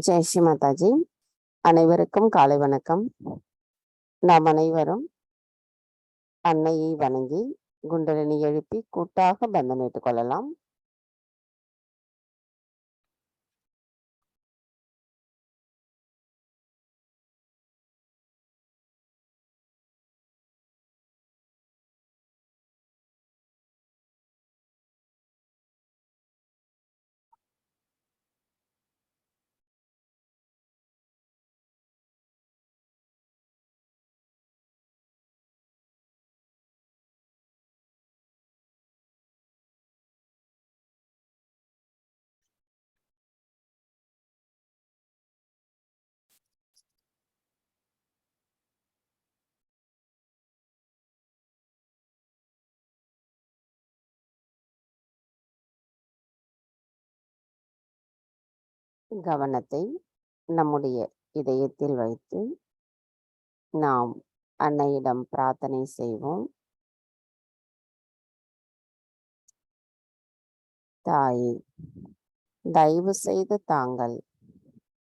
ஜெய் ஸ்ரீ மாதாஜி. அனைவருக்கும் காலை வணக்கம். நாம் அனைவரும் அன்னையை வணங்கி குண்டலினி எழுப்பி கூட்டாக பந்தனிட்டுக் கொள்ளலாம். கவனத்தை நம்முடைய இதயத்தில் வைத்து நாம் அன்னையிடம் பிரார்த்தனை செய்வோம். தாயே, தயவு செய்து தாங்கள்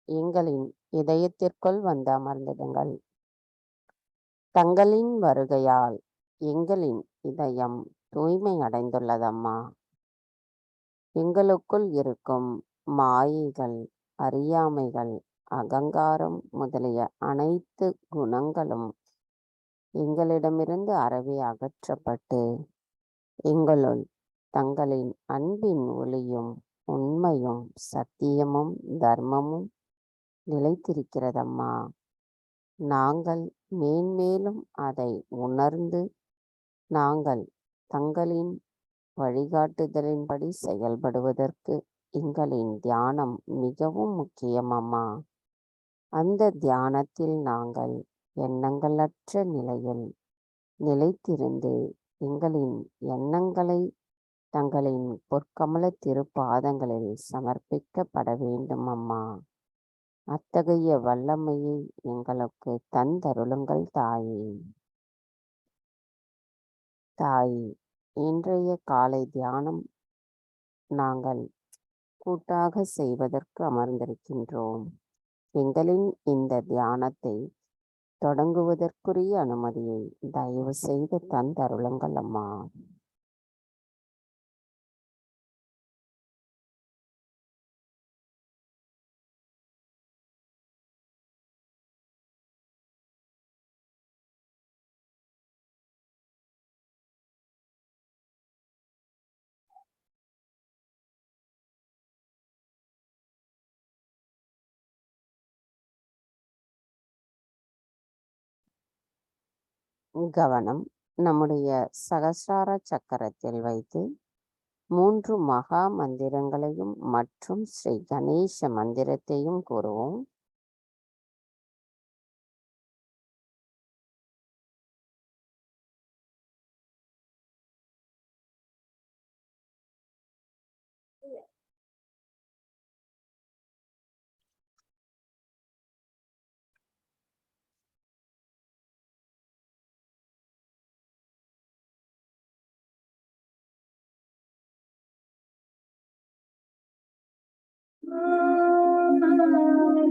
எங்களின் இதயத்திற்குள் வந்து அமர்ந்திடுங்கள். தங்களின் வருகையால் எங்களின் இதயம் தூய்மை அடைந்துள்ளதம்மா. எங்களுக்குள் இருக்கும் மாயைகள், அறியாமைகள், அகங்காரம் முதலிய அனைத்து குணங்களும் எங்களிடமிருந்து அறவே அகற்றப்பட்டு எங்களுள் தங்களின் அன்பின் ஒளியும் உண்மையும் சத்தியமும் தர்மமும் நிலைத்திருக்கிறதம்மா. நாங்கள் மேன்மேலும் அதை உணர்ந்து நாங்கள் தங்களின் வழிகாட்டுதலின்படி செயல்படுவதற்கு எங்களின் தியானம் மிகவும் முக்கியமம்மா. அந்த தியானத்தில் நாங்கள் எண்ணங்களற்ற நிலையில் நிலைத்திருந்து எங்களின் எண்ணங்களை தங்களின் பொற்கமல திருப்பாதங்களில் சமர்ப்பிக்கப்பட வேண்டும் அம்மா. அத்தகைய வல்லமையை எங்களுக்கு தந்தருளுங்கள் தாயே. தாயே, இன்றைய காலை தியானம் நாங்கள் கூட்டாக செய்வதற்கு அமர்ந்திருக்கின்றோம். எங்களின் இந்த தியானத்தை தொடங்குவதற்குரிய அனுமதியை தயவு செய்து தந்தருளுங்கள் அம்மா. கவனம் நம்முடைய சகஸ்ரார சக்கரத்தில் வைத்து 3 மகா மந்திரங்களையும் மற்றும் ஸ்ரீ கணேச மந்திரத்தையும் கூறுவோம்.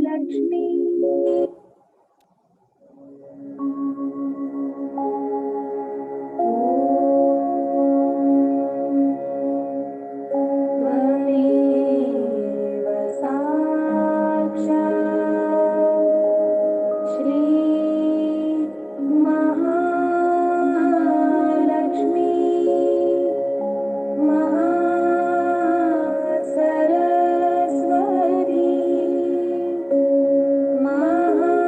லக்ஷ்மி மகா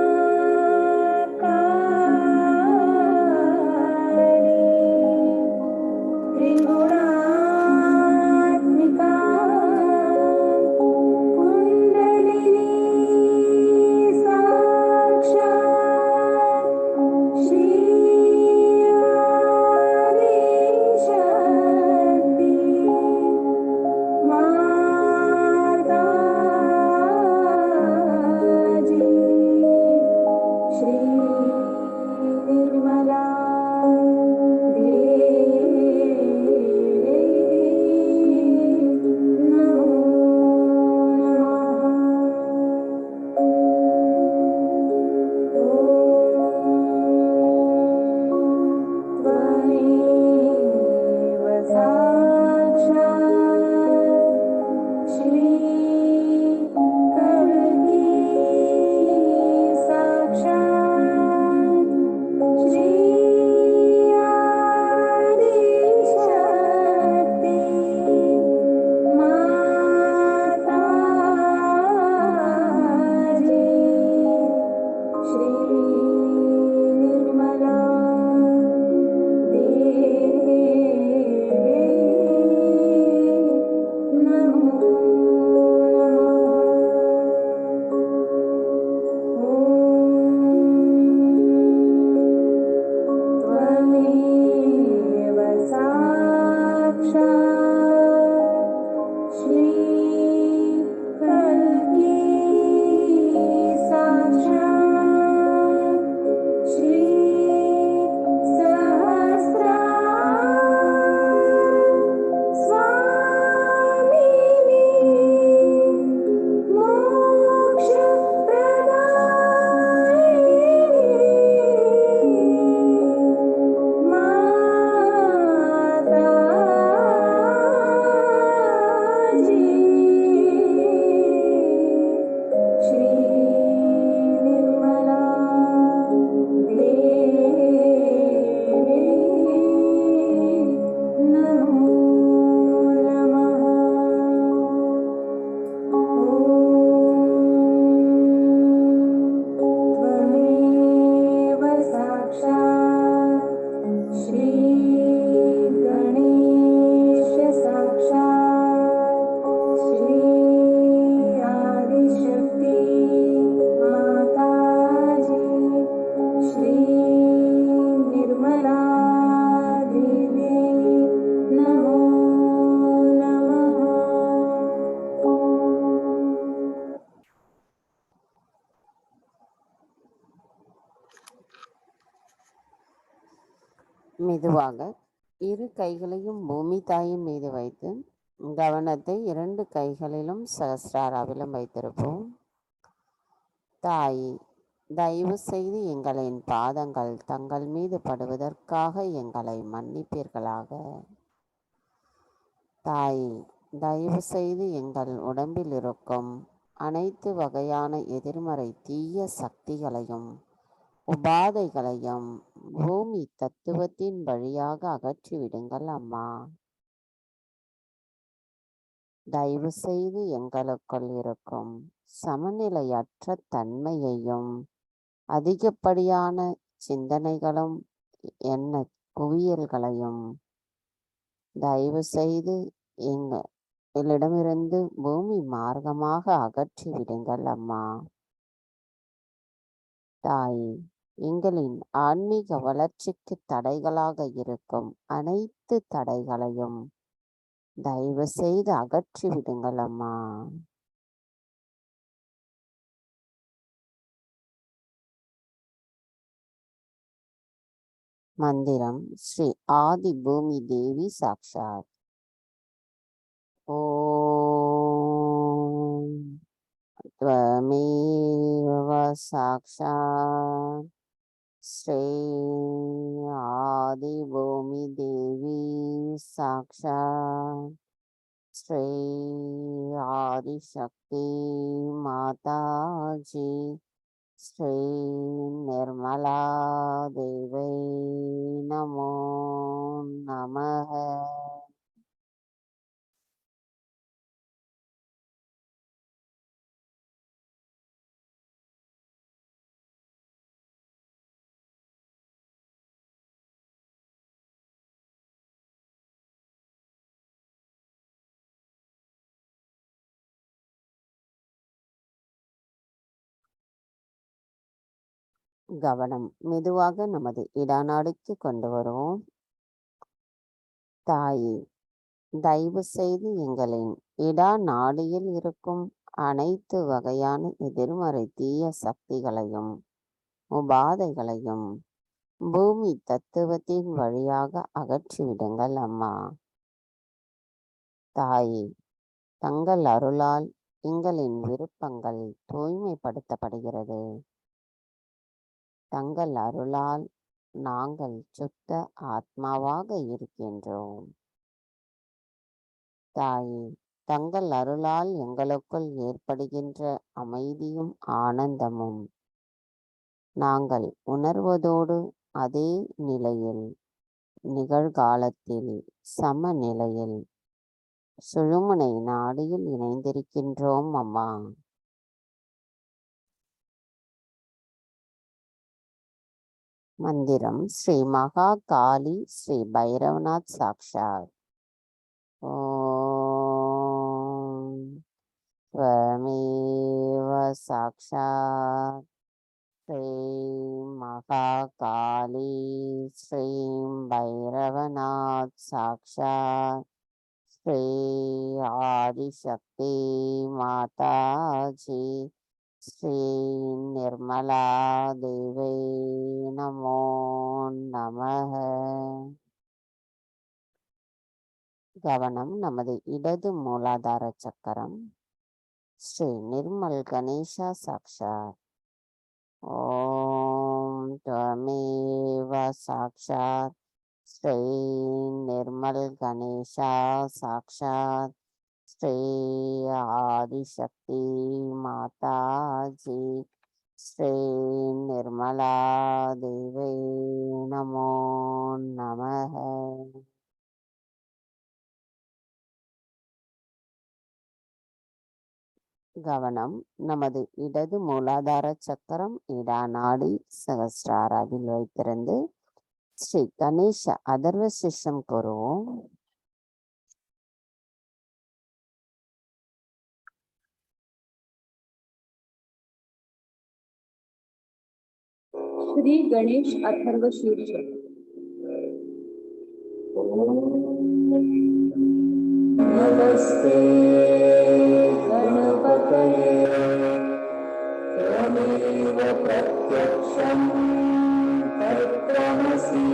மெதுவாக இரு கைகளையும் பூமி தாயின் மீது வைத்து கவனத்தை 2 கைகளிலும் சகஸ்ராராவிலும் வைத்திருப்போம். தாயே, தயவு செய்து எங்களின் பாதங்கள் தங்கள் மீது படுவதற்காக எங்களை மன்னிப்பீர்களாக. தாயே, தயவு செய்து எங்கள் உடம்பில் இருக்கும் அனைத்து வகையான எதிர்மறை தீய சக்திகளையும் உபாதைகளையும் பூமி தத்துவத்தின் வழியாக அகற்றிவிடுங்கள் அம்மா. தயவு செய்து எங்களுக்குள் இருக்கும் சமநிலையற்ற தன்மையையும் அதிகப்படியான சிந்தனைகளும் எண்ண குவியல்களையும் தயவு செய்து எங்களிடமிருந்து பூமி மார்க்கமாக அகற்றிவிடுங்கள் அம்மா. தாயே, எங்களின் ஆன்மீக வளர்ச்சிக்கு தடைகளாக இருக்கும் அனைத்து தடைகளையும் தயவு செய்து அகற்றிவிடுங்கள் அம்மா. மந்திரம் ஸ்ரீ ஆதி பூமி தேவி சாக்ஷாத். ஓம் त्वमेव साक्षात् श्री आदिभूमिदेवी साक्षात् श्री आदिशक्ति माताजी श्री निर्मला देवी नमो नमः. கவனம் மெதுவாக நமது இடநாடுக்கு கொண்டு வருவோம். தாயே, தயவு செய்து எங்களின் இடா நாடியில் இருக்கும் அனைத்து வகையான எதிர்மறை தீய சக்திகளையும் உபாதைகளையும் பூமி தத்துவத்தின் வழியாக அகற்றிவிடுங்கள் அம்மா. தாயே, தங்கள் அருளால் எங்களின் விருப்பங்கள் தூய்மைப்படுத்தப்படுகிறது. தங்கள் அருளால் நாங்கள் சுத்த ஆத்மாவாக இருக்கின்றோம். தாயே, தங்கள் அருளால் எங்களுக்குள் ஏற்படுகின்ற அமைதியும் ஆனந்தமும் நாங்கள் உணர்வதோடு அதே நிலையில் நிகழ்காலத்தில் சமநிலையில் சுழுமுனை நாடியில் இணைந்திருக்கின்றோம் அம்மா. மந்திரம் ஸ்ரீ மகா காளி ஸ்ரீ பைரவநாத் சாக்ஷாத். ஓம் त्वमेव साक्षात् श्री महा काली श्री भैरवनाथ साक्षात् श्री आदिशक्ति माताजी श्री निर्मला देवी नमो नमः. கவனம் நமது இடது மூலாதார சக்கரம் ஸ்ரீ நிர்மல் கணேசா சாக்ஷாத். ஓம் त्वमेव साक्षात् श्री निर्मल गणेशा साक्षात् श्री आदिशक्ति माताजी श्री निर्मला देवी नमो नमः. கவனம் நமது இடது மூலாதார சக்கரம் இடா நாடி சகஸ்ராராவில் வைத்திருந்து ஸ்ரீ கணேச அதர்வ சிஷம் கூறுவோம். श्री गणेश अथर्व शीर्ष. नमस्ते गणपतये त्वमेव प्रत्यक्षं तत्त्वमसि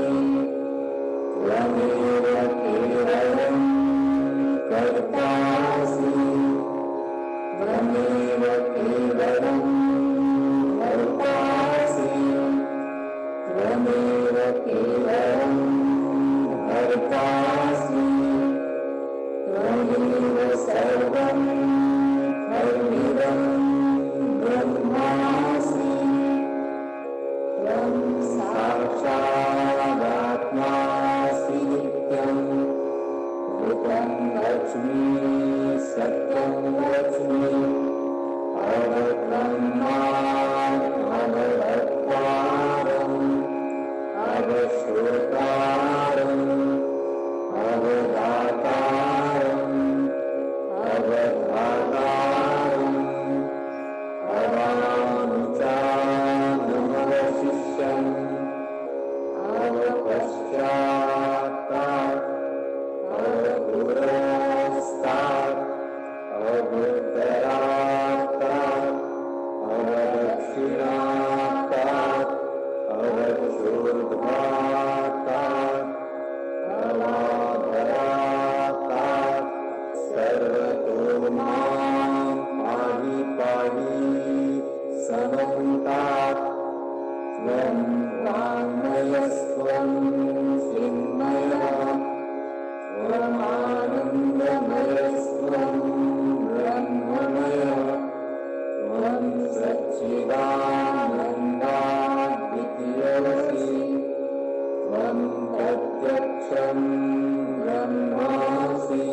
प्रत्यक्षं ब्रह्मासि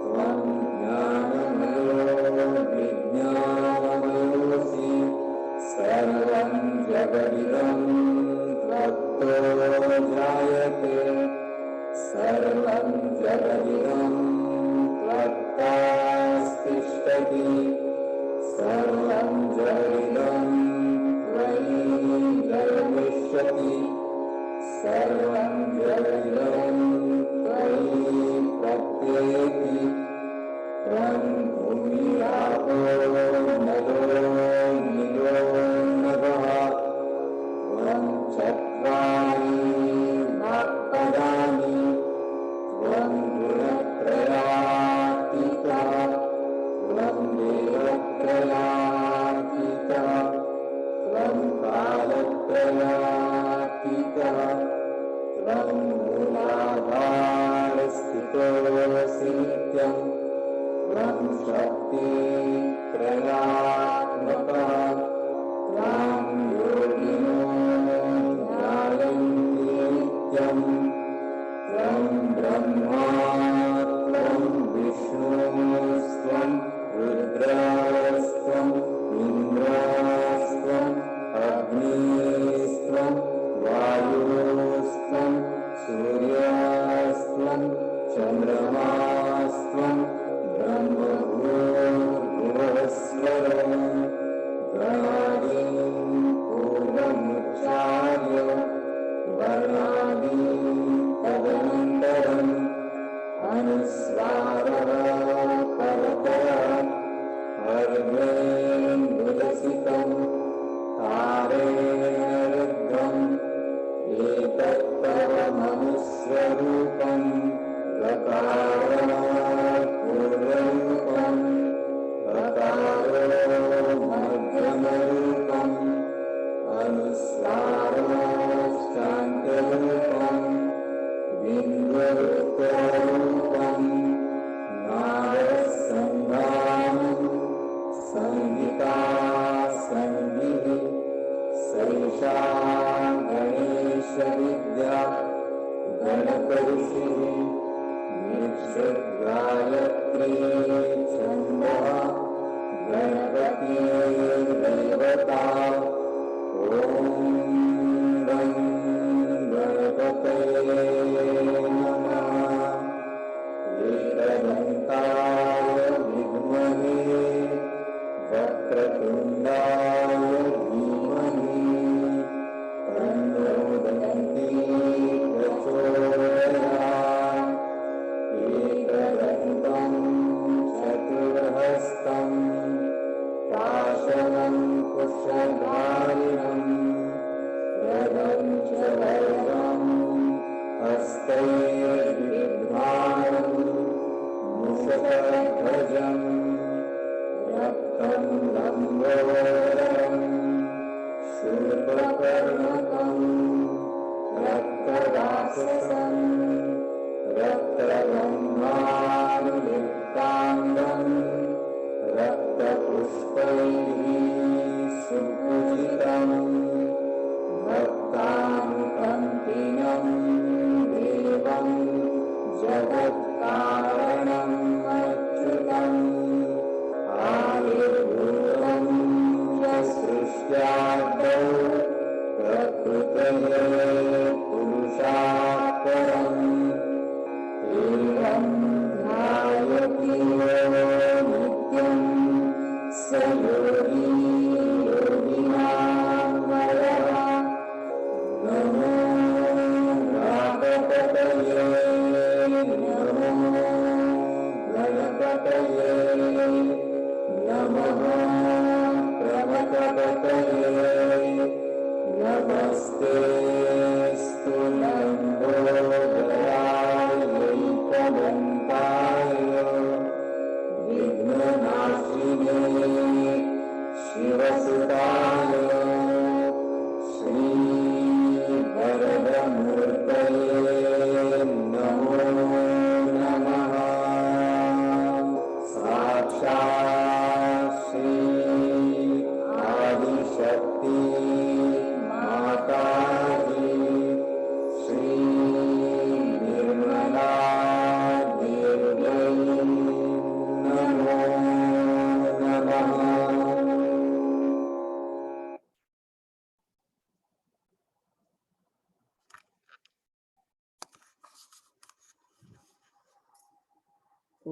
त्वं ज्ञानमयो विज्ञानमयोऽसि सर्वं जगदिदं त्वत्तो जायते सर्वं जगदिदं त्वत्तास्तिष्ठति सर्वं जगदिदं त्वयि निर्विश्यति सर्वं जगदिदं त्वयि प्रत्येति त्वं भूमिरापो नलो निलो नभः त्वं चत्वारि वाक्पदानि त्वं गुणत्रयातीतः त्वं देवत्रयातीतः त्वं कालत्रयातीतः त्वं मूलाधारस्थितोऽसि नित्यं त्वं शक्तित्रयात्मकः त्वां योगिनो ध्यायन्ति नित्यं त्वं ब्रह्मा त्वं विष्णुस्त्वं रुद्रस्त्वम् इन्द्रस्त्वम् अग्निस्त्वं वायुस्त्वं सूर्यस्त्वं चन्द्रमास्त्वं ब्रह्मभूर्भुवस्वरं गणादीं पूर्वमुच्चार्य वर्णादीं तदनन्तरम् अनुस्वारः परतरः अर्धेन्दुलसितं तारेण रुद्धम् एतत्तव मनुस्वरूपं गकारात् पूर्वरूपं गकारो मध्यमरूपम् अनुस्वाराश्चान्त्यरूपं बिन्दुरूपं नारसंधानं संहिता संहिः सैषा गणेशविद्या गणपऋषिः निक्षुद्गायत्री छन्दः गणपतिर्देवता ॐ गं गणपतये नमः एकदन्ताय विद्महे वक्रतुण्डाय धीमहि तन्नो दन्ती प्रचोदयात् एकदन्ताय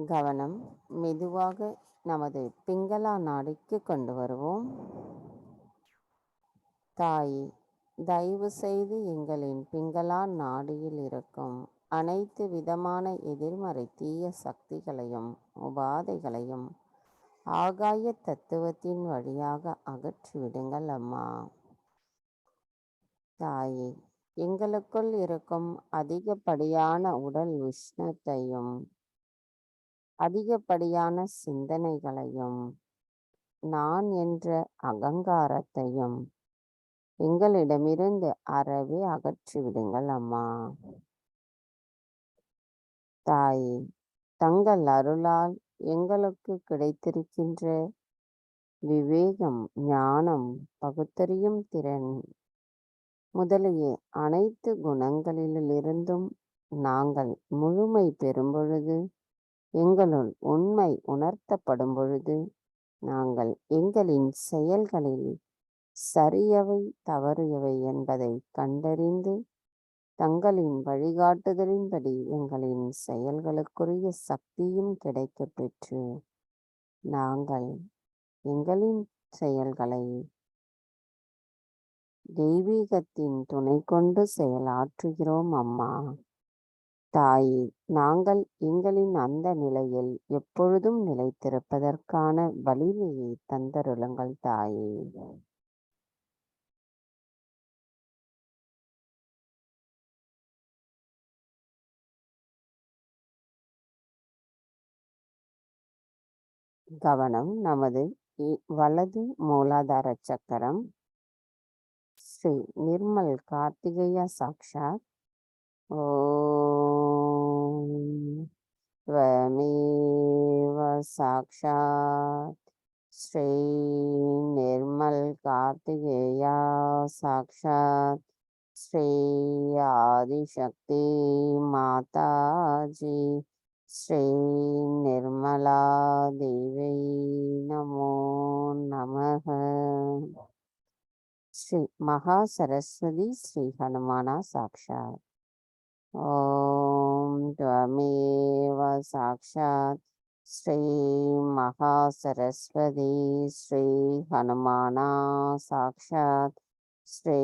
கவனம் மெதுவாக நமது பிங்களா நாடிக்கு கொண்டு வருவோம். தாயே, தயவு செய்து எங்களின் பிங்களா நாடியில் இருக்கும் அனைத்து விதமான எதிர்மறை தீய சக்திகளையும் உபாதைகளையும் ஆகாய தத்துவத்தின் வழியாக அகற்றிவிடுங்கள் அம்மா. தாயே, எங்களுக்குள் இருக்கும் அதிகப்படியான உடல் உஷ்ணத்தையும் அதிகப்படியான சிந்தனைகளையும் நான் என்ற அகங்காரத்தையும் எங்களிடமிருந்து அறவே அகற்றிவிடுங்கள் அம்மா. தாயே, தங்கள் அருளால் எங்களுக்கு கிடைத்திருக்கின்ற விவேகம், ஞானம், பகுத்தறியும் திறன் முதலிய அனைத்து குணங்களிலிருந்தும் நாங்கள் முழுமை பெறும் பொழுது, எங்களுள் உண்மை உணர்த்தப்படும் பொழுது, நாங்கள் எங்களின் செயல்களில் சரியவை தவறியவை என்பதை கண்டறிந்து தங்களின் வழிகாட்டுதலின்படி எங்களின் செயல்களுக்குரிய சக்தியும் கிடைக்கப் பெற்று நாங்கள் எங்களின் செயல்களை தெய்வீகத்தின் துணை கொண்டு செயலாற்றுகிறோம் அம்மா. தாயே, நாங்கள் எங்களின் அந்த நிலையில் எப்பொழுதும் நிலைத்திருப்பதற்கான வலிமையை தந்தருளுங்கள் தாயே. கவனம் நமது வலது மூலாதார சக்கரம். ஸ்ரீ நிர்மல் கார்த்திகேய சாக்ஷாத். ஓம் त्वमेव साक्षात् श्री निर्मल कार्तिकेया साक्षात् श्री आदिशक्ति माता जी श्री निर्मला देवी नमो नमः. श्री महासरस्वती श्री हनुमाना साक्षात्. ओम त्वमेव साक्षात् श्री महासरस्वती श्री हनुमाना साक्षात् श्री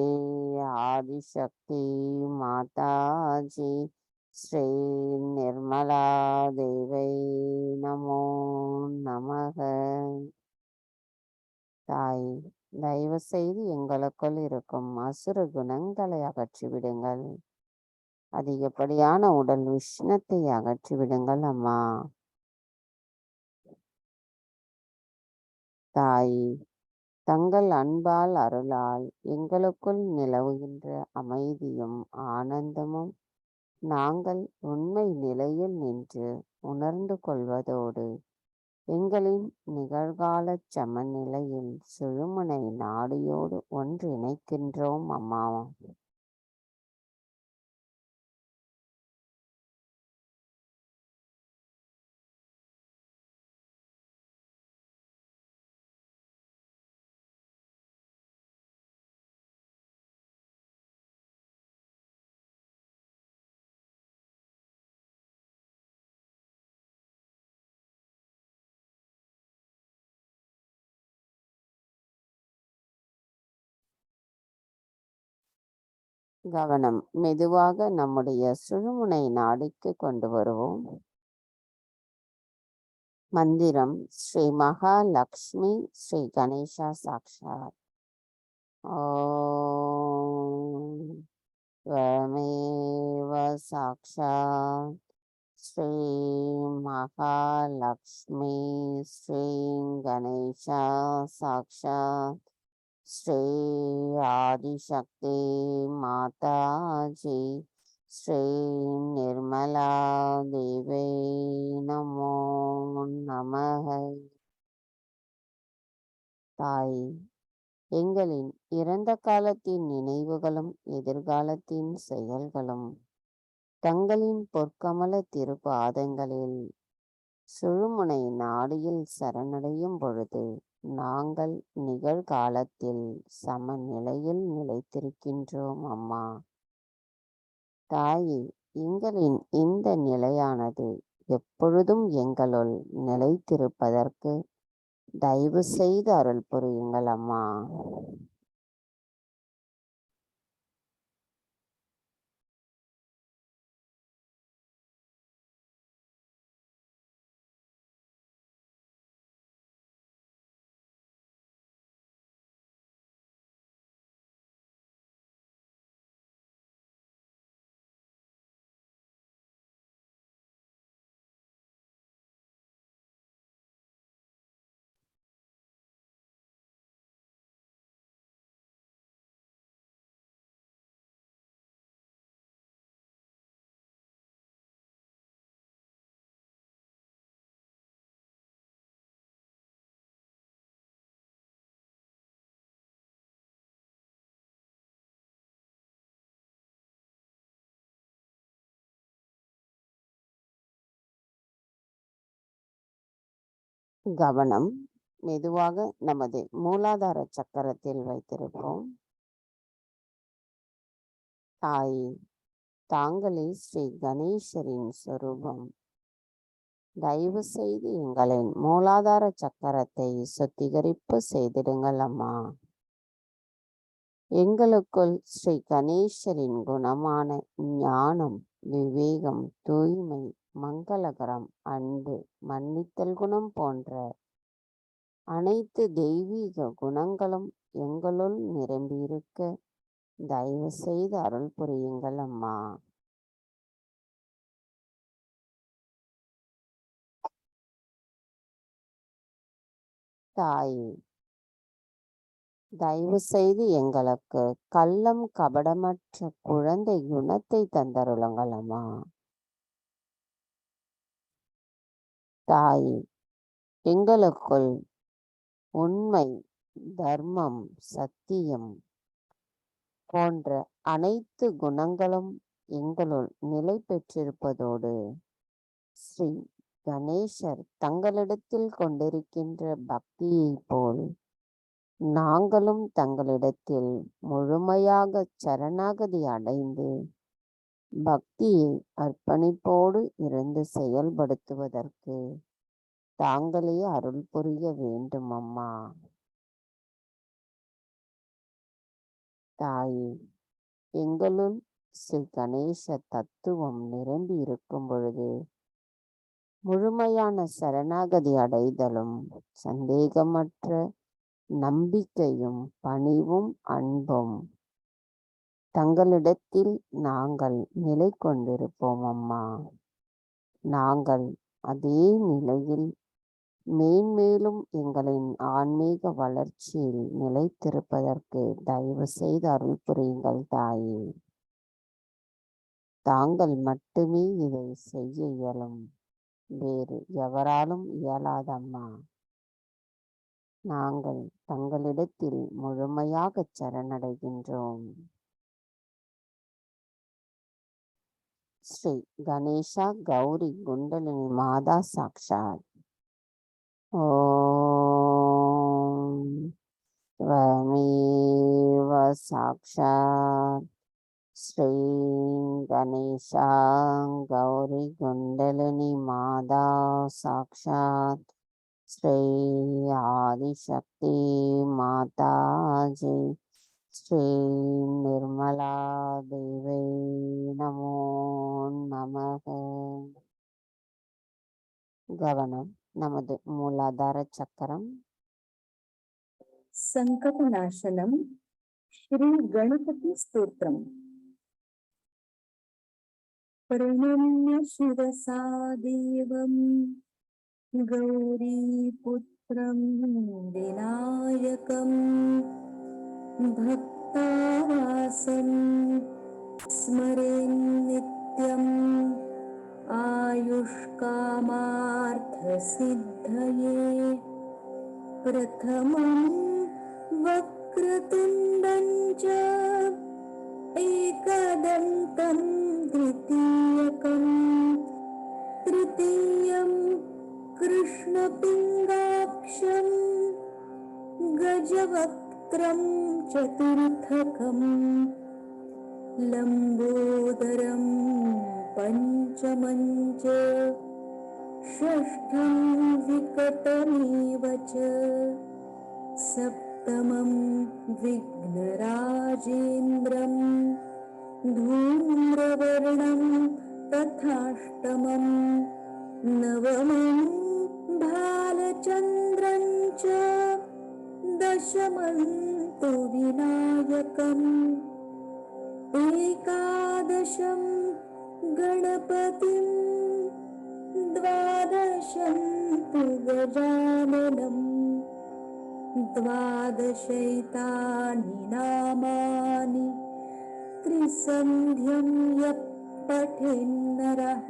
आदिशक्ति माता जी श्री निर्मला देवी नमो नमः. தாய், தயவு செய்து எங்களுக்குள் இருக்கும் அசுர குணங்களை அகற்றிவிடுங்கள். அதிகப்படியான உடல் உஷ்ணத்தை அகற்றிவிடுங்கள் அம்மா. தாய், தங்கள் அன்பால் அருளால் எங்களுக்குள் நிலவுகின்ற அமைதியும் ஆனந்தமும் நாங்கள் உண்மை நிலையில் நின்று உணர்ந்து கொள்வதோடு எங்களின் நிகழ்கால சமநிலையில் சுழுமுனை நாடியோடு ஒன்றிணைக்கின்றோம் அம்மா. கவனம் மெதுவாக நம்முடைய சுழுமுனை நாடிக்கு கொண்டு வருவோம். மந்திரம் ஸ்ரீ மகாலக்ஷ்மி ஸ்ரீ கணேசா சாக்ஷாத். ஓம் त्वमेव साक्षात् श्री महालक्ष्मी श्री गणेशा साक्षात् श्री आदिशक्ति माता जी श्री निर्मला देवी नमो नमः. தாய், எங்களின் இறந்த காலத்தின் நினைவுகளும் எதிர்காலத்தின் செயல்களும் தங்களின் பொற்கமல திருப்பாதங்களில் சுழுமுனை நாடியில் சரணடையும் பொழுது நாங்கள் நிகழ்காலத்தில் சமநிலையில் நிலைத்திருக்கின்றோம் அம்மா. தாயே, எங்களின் இந்த நிலையானது எப்பொழுதும் எங்களுள் நிலைத்திருப்பதற்கு தயவு செய்து அருள் புரியுங்கள் அம்மா. கவனம் மெதுவாக நமது மூலாதார சக்கரத்தில் வைத்திருப்போம். தாய், தாங்களே ஸ்ரீ கணேசரின் சொரூபம். தயவு செய்து எங்களின் மூலாதார சக்கரத்தை சுத்திகரிப்பு செய்திடுங்கள் அம்மா. எங்களுக்குள் ஸ்ரீ கணேசரின் குணமான ஞானம், விவேகம், தூய்மை, மங்களகரம், அன்பு, மன்னித்தல் குணம் போன்ற அனைத்து தெய்வீக குணங்களும் எங்களுள் நிரம்பியிருக்க தயவு செய்து அருள் புரியுங்கள் அம்மா. தாயே, தயவு செய்து எங்களுக்கு கள்ளம் கபடமற்ற குழந்தை குணத்தை தந்தருளுங்கள் அம்மா. தாயே, எங்களுக்குள் உண்மை, தர்மம், சத்தியம் போன்ற அனைத்து குணங்களும் எங்களுள் நிலை பெற்றிருப்பதோடு ஸ்ரீ கணேசர் தங்களிடத்தில் கொண்டிருக்கின்ற பக்தியை போல் நாங்களும் தங்களிடத்தில் முழுமையாக சரணாகதி அடைந்து பக்தியை அர்ப்பணிப்போடு இருந்து செயல்படுத்துவதற்கு தாங்களே அருள் புரிய வேண்டும் அம்மா. தாயே, எங்களுள் ஸ்ரீ கணேச தத்துவம் நிரம்பி இருக்கும் பொழுது முழுமையான சரணாகதி அடைதலும் சந்தேகமற்ற நம்பிக்கையும் பணிவும் அன்பும் தங்களிடத்தில் நாங்கள் நிலை கொண்டிருப்போம் அம்மா. நாங்கள் அதே நிலையில் மேன்மேலும் எங்களின் ஆன்மீக வளர்ச்சியில் நிலைத்திருப்பதற்கு தயவு செய்து அருள் புரியுங்கள் தாயே. தாங்கள் மட்டுமே இதை செய்ய இயலும், வேறு எவராலும் இயலாதம்மா. நாங்கள் தங்களிடத்தில் முழுமையாக சரணடைகின்றோம். ஸ்ரீ கணேசா கௌரி குண்டலினி மாதா சாக்ஷாத். ஓம் ஸ்வமேவ சாக்ஷாத் ஸ்ரீ கணேசா கௌரி குண்டலினி மாதா சாக்ஷாத் ஸ்ரீ ஆதிசக்தி மாதாஜி ஸ்ரீ நிர்மலா தேவை நமோ நமக. கவனம் நமது மூலாதார சக்கரம். संकटनाशनम श्री गणपति स्तोत्रम। प्रणम्य शिरसा देवं गौरीपुत्रं विनायकं भक्तावासं स्मरेन् नित्यम् आयुष्कामार्थसिद्धये। प्रथमं वक्रतुण्डं च एकदन्तं द्वितीयकं तृतीयं कृष्णपिङ्गाक्षं गजवक्त्रं चतुर्थकं लम्बोदरं पञ्चमं च षष्ठं विकटमेव च सप्तमं विघ्नराजेन्द्रं धूम्रवर्णं तथाष्टमं नवमं भालचन्द्रं च दशमं तु विनायकम् एकादशं गणपतिं द्वादशं तु गजाननम् द्वादशैतानि नामानि त्रिसन्ध्यं यः पठेन्नरः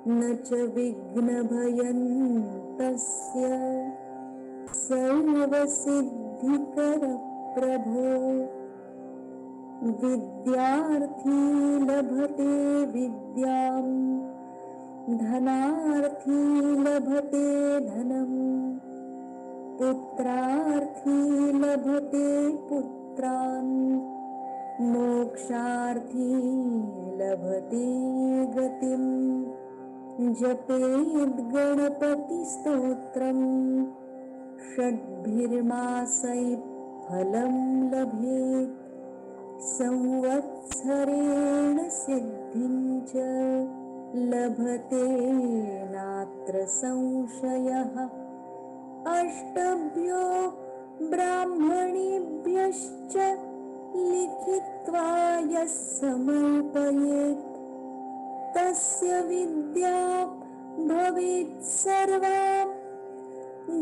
न च विघ्नभयं तस्य सर्वसिद्धिकरप्रभो विद्यार्थी लभते विद्यां धनार्थी लभते धनम् पुत्रार्थी लभते पुत्रान् मोक्षार्थी लभते गतिम् जपेद् गणपतिस्तोत्रम् षड्भिर्मासैः फलं लभेत् संवत्सरेण सिद्धिं च लभते नात्र संशयः अष्टभ्यो ब्राह्मणेभ्यश्च लिखित्वा यः समर्पयेत् तस्य विद्या भवेत् सर्वा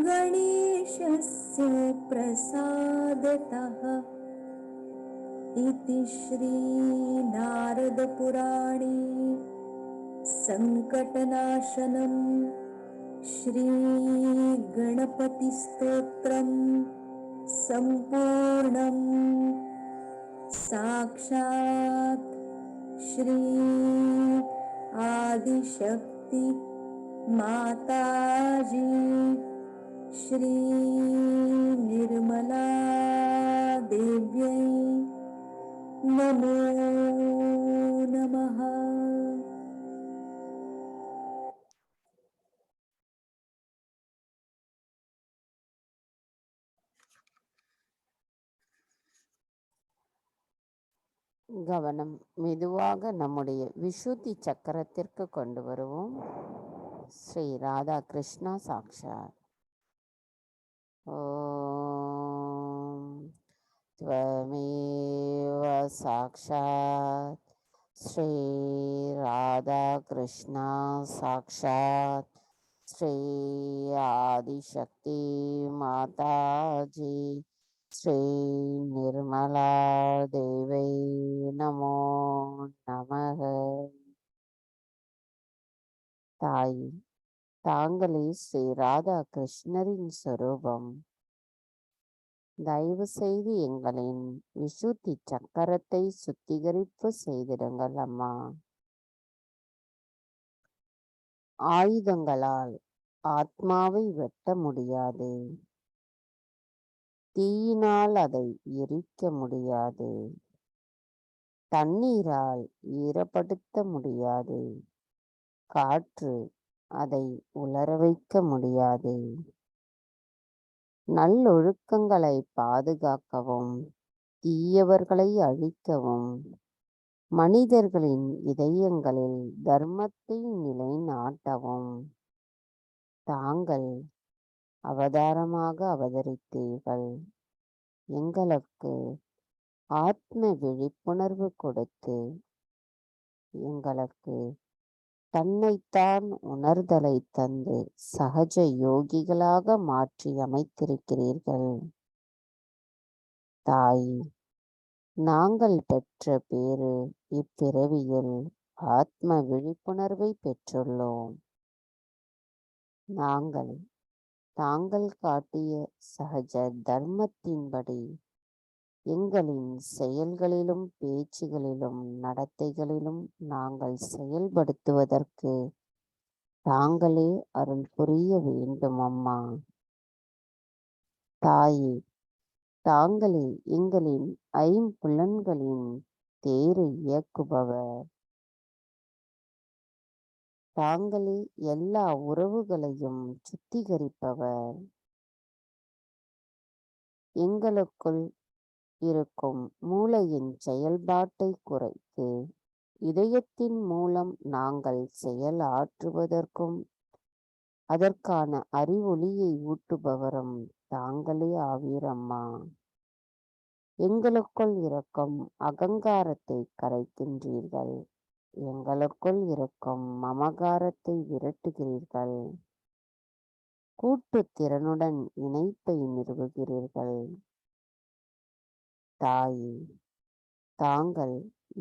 गणेशस्य प्रसादतः। इति श्री नारदपुराणे संकटनाशनं श्री गणपतिस्तोत्रं संपूर्णम्। साक्षात् श्री आदिशक्ति माताजी श्री निर्मला देव्यै नमो नमः। கவனம் மெதுவாக நம்முடைய விசுத்தி சக்கரத்திற்கு கொண்டு வருவோம். ஸ்ரீ ராதா கிருஷ்ணா சாக்ஷாத். ஓம் त्वमेव साक्षात् श्री राधा कृष्णा साक्षात् श्री आदिशक्ति माताजी श्री निर्मला देवी नमो नमः. தாய், தாங்களே ஸ்ரீ ராதா கிருஷ்ணரின் சொரூபம். தயவு செய்து எங்களின் விசுத்தி சக்கரத்தை சுத்திகரிப்பு செய்திடுங்கள் அம்மா. ஆயுதங்களால் ஆத்மாவை வெட்ட முடியாது, தீயினால் அதை எரிக்க முடியாது, தண்ணீரால் ஈரப்படுத்த முடியாது, காற்று அதை உலர வைக்க முடியாது. நல்லொழுக்கங்களை பாதுகாக்கவும் தீயவர்களை அழிக்கவும் மனிதர்களின் இதயங்களில் தர்மத்தை நிலைநாட்டவும் தாங்கள் அவதாரமாக அவதரித்தீர்கள். எங்களுக்கு ஆத்ம விழிப்புணர்வு கொடுத்து எங்களுக்கு தன்னைத்தான் உணர்தலை தந்து சகஜ யோகிகளாக மாற்றி அமைத்திருக்கிறீர்கள். தாய், நாங்கள் பெற்ற பேறு இப்பிறவியில் ஆத்ம விழிப்புணர்வை பெற்றுள்ளோம். நாங்கள் தாங்கள் காட்டிய சகஜ தர்மத்தின்படி எங்களின் செயல்களிலும் பேச்சுகளிலும் நடத்தைகளிலும் நாங்கள் செயல்படுத்துவதற்கு தாங்களே அருள் புரிய வேண்டும் அம்மா. தாயே, தாங்களே எங்களின் ஐம்புலன்களின் தேரை இயக்குபவர். தாங்களே எல்லா உறவுகளையும் சுத்திகரிப்பவர். எங்களுக்குள் இருக்கும் மூளையின் செயல்பாட்டை குறைத்து இதயத்தின் மூலம் நாங்கள் செயலாற்றுவதற்கும் அதற்கான அறிவொளியை ஊட்டுபவரும் தாங்களே ஆவீரம்மா. எங்களுக்குள் இருக்கும் அகங்காரத்தை கரைக்கின்றீர்கள். எங்களுக்குள் இருக்கும் மமகாரத்தை விரட்டுகிறீர்கள். கூட்டு திறனுடன் இணைப்பை நிறுவுகிறீர்கள். தாயே, தாங்கள்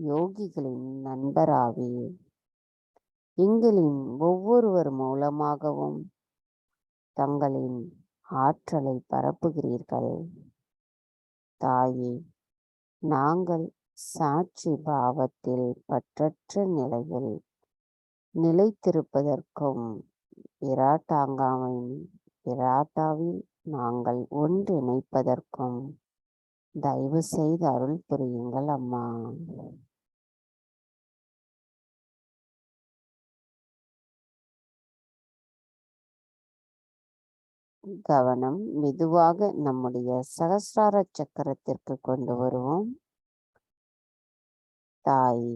யோகிகளின் நண்பராவே. எங்களின் ஒவ்வொருவர் மூலமாகவும் தங்களின் ஆற்றலை பரப்புகிறீர்கள். தாயே, நாங்கள் சாட்சி பாவத்தில் பற்றற்ற நிலையில் நிலைத்திருப்பதற்கும் விராட்டாங்காவின் விராட்டாவில் நாங்கள் ஒன்றிணைப்பதற்கும் தயவு செய்து அருள் புரியுங்கள் அம்மா. கவனம் மெதுவாக நம்முடைய சகஸ்ரார சக்கரத்திற்கு கொண்டு வருவோம். தாய்,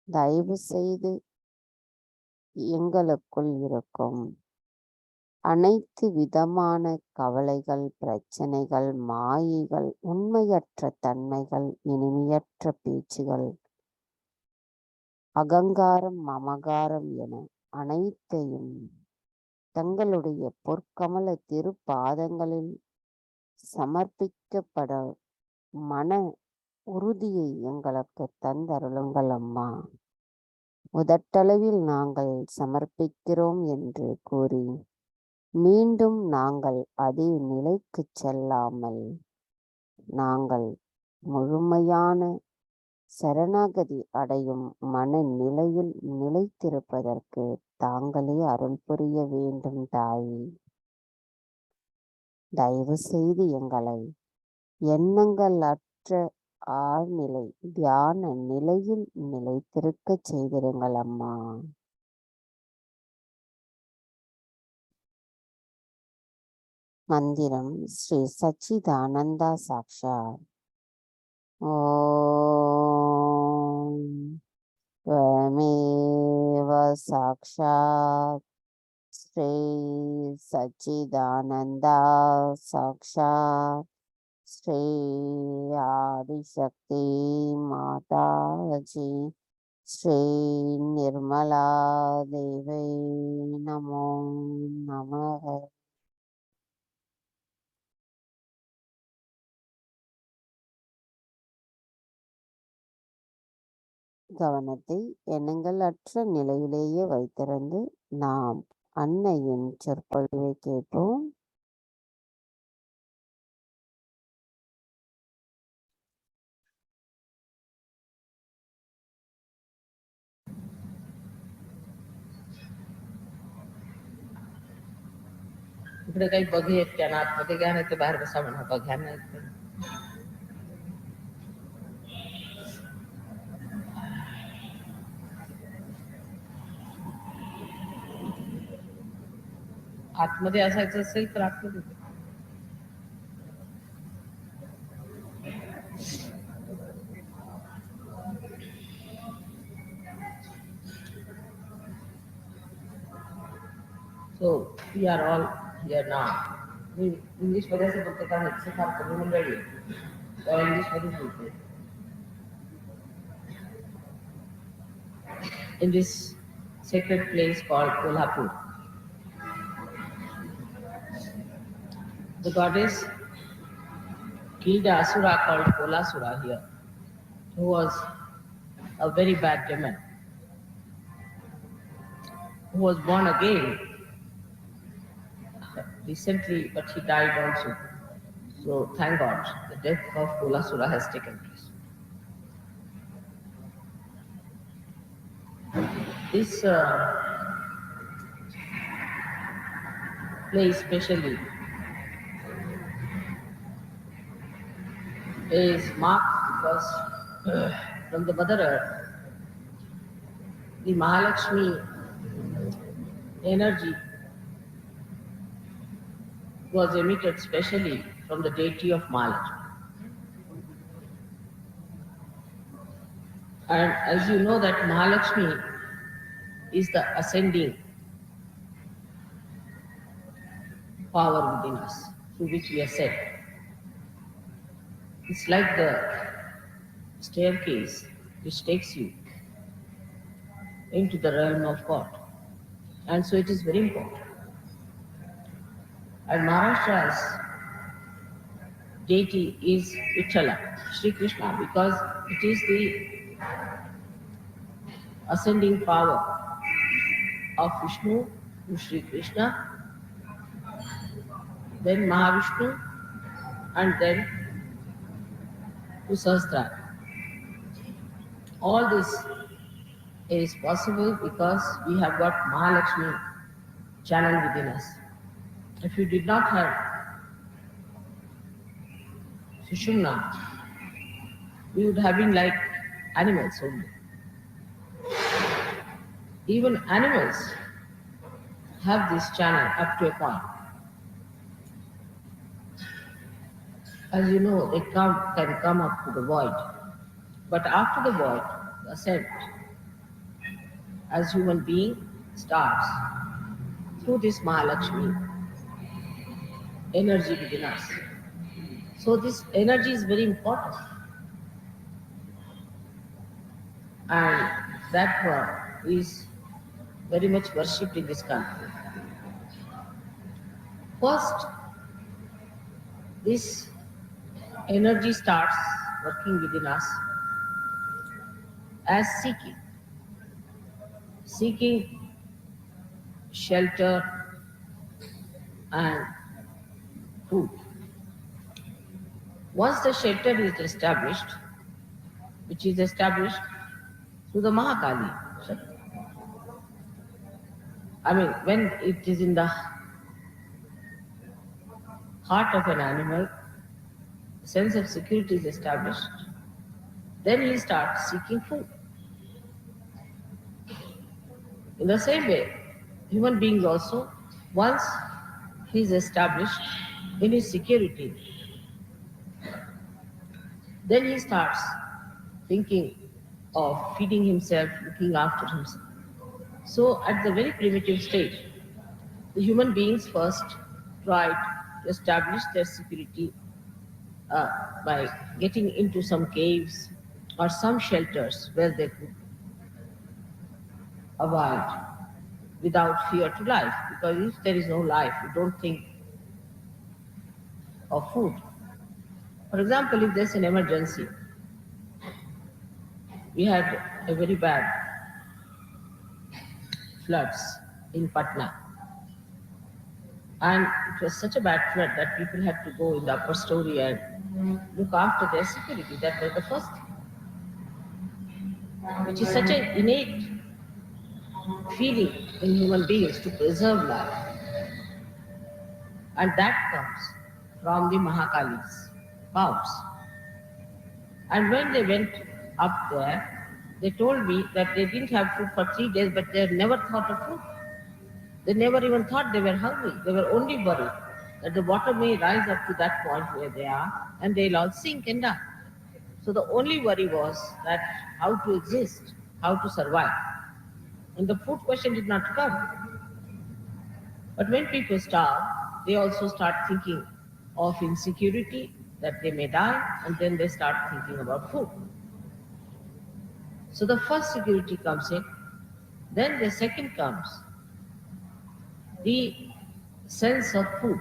தயவு செய்து எங்களுக்குள் இருக்கும் அனைத்து விதமான கவலைகள், பிரச்சனைகள், மாயைகள், உண்மையற்ற தன்மைகள், இனிமையற்ற பேச்சுகள், அகங்காரம், மமகாரம் என அனைத்தையும் தங்களுடைய பொற்கமல திருப்பாதங்களில் சமர்ப்பிக்கப்பட மன உறுதியை எங்களுக்கு தந்தருளுங்கள் அம்மா. முதட்டளவில் நாங்கள் சமர்ப்பிக்கிறோம் என்று கூறி மீண்டும் நாங்கள் அதே நிலைக்கு செல்லாமல் நாங்கள் முழுமையான சரணாகதி அடையும் மனநிலையில் நிலைத்திருப்பதற்கு தாங்களே அருள் புரிய வேண்டும் தாயே. தயவு செய்து எங்களை எண்ணங்கள் அற்ற ஆழ்நிலை தியான நிலையில் நிலைத்திருக்க செய்திருங்கள் அம்மா. மந்திரம் ஸ்ரீ சச்சிதானந்தா சாக்ஷாத். ஓம் त्वमेव साक्षात् श्री सच्चिदानंदा साक्षात् श्री आदिशक्ति माताजी श्री निर्मला देवी नमो नमः. கவனத்தை எண்ணங்கள் அற்ற நிலையிலேயே வைத்திருந்து நாம் அன்னையின் சொற்பொழிவை கேட்போம். इकडे काही बघे आहेत त्यांना आतमध्ये घ्या, नाही तर बाहेर बसा म्हणा. बघ्या नाही आतमध्ये असायचं असेल तर आतमध्ये. So we are all here now. English मध्ये असं बोलते का नाही, फार कमी मंडळी इंग्लिश मध्ये बोलते. In this sacred place called Kolhapur, the goddess killed an asura called Kolasura here, who was a very bad demon, who was born again recently, but he died also. So thank God, the death of Kolasura has taken place. This place especially is marked because from the Mother Earth, the Mahalakshmi energy was emitted specially from the deity of Mahalakshmi. And as you know that Mahalakshmi is the ascending power within us through which we ascend. It's like the staircase which takes you into the realm of God. And so it is very important. And Maharashtra's deity is Vithala, Sri Krishna, because it is the ascending power of Vishnu to Sri Krishna, then Mahavishnu, and then to Sahasrara. All this is possible because we have got Mahalakshmi channel within us. If you did not have Sushumna, we would have been like animals only. Even animals have this channel up to a point. As you know, they can come up to the void. But after the void, the ascent, as human being, starts through this Mahalakshmi energy within us. So this energy is very important. And that one is very much worshipped in this country. First, this energy starts working within us as seeking shelter and food. Once the shelter is established, which is established through the Mahakali, I mean, when it is in the heart of an animal, the sense of security is established, then he starts seeking food. In the same way, human beings also, once he is established in his security, then he starts thinking of feeding himself, looking after himself. So at the very primitive stage, the human beings first tried to establish their security by getting into some caves or some shelters where they could abide without fear to life. Because if there is no life, you don't think of food. For example, if there's an emergency, we had a very bad floods in Patna. And it was such a bad flood that people had to go in the upper story and look after their security. That was the first thing, which is such an innate feeling in human beings to preserve life. And that comes from the Mahakali's powers. And when they went up there, they told me that they didn't have food for 3 days, but they had never thought of food. They never even thought they were hungry. They were only worried that the water may rise up to that point where they are and they'll all sink and die. So the only worry was that how to exist, how to survive. And the food question did not come. But when people starve, they also start thinking of insecurity, that they may die, and then they start thinking about food. So the first security comes in, then the second comes the sense of food.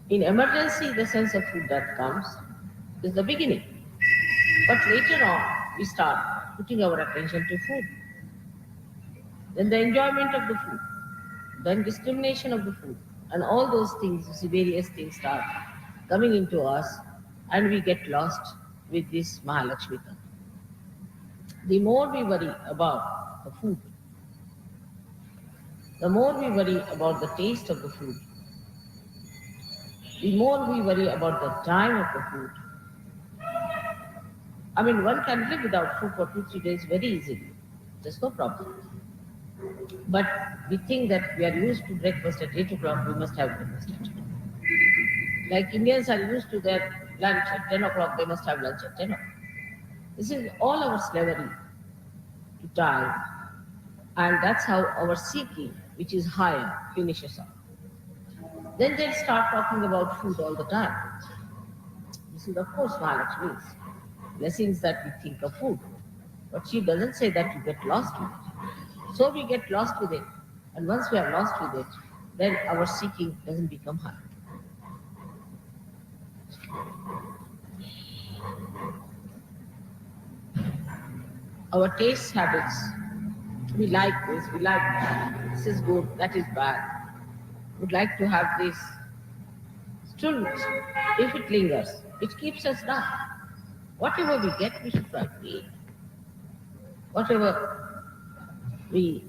In emergency, the sense of food that comes is the beginning. But later on, we start putting our attention to food. Then the enjoyment of the food, then discrimination of the food, and all those things, various things start coming into us, and we get lost with this Mahalakshmi. The more we worry about the food, the more we worry about the taste of the food, the more we worry about the time of the food. I mean, one can live without food for 2-3 days very easily. There's no problem. But we think that we are used to breakfast at 8 o'clock, we must have breakfast at 8 o'clock. Like Indians are used to their lunch at 10 o'clock, they must have lunch at 10 o'clock. This is all our slavery to time, and that's how our seeking, which is higher, finishes up. Then they start talking about food all the time. This is, of course, Mahalakshmi's blessings that we think of food. But she doesn't say that you get lost with it. So we get lost with it. And once we are lost with it, then our seeking doesn't become high. Our taste habits, we like this, we like that. This is good, that is bad. Would like to have this. Still, if it lingers, it keeps us down. Whatever we get, we should try to eat. Whatever we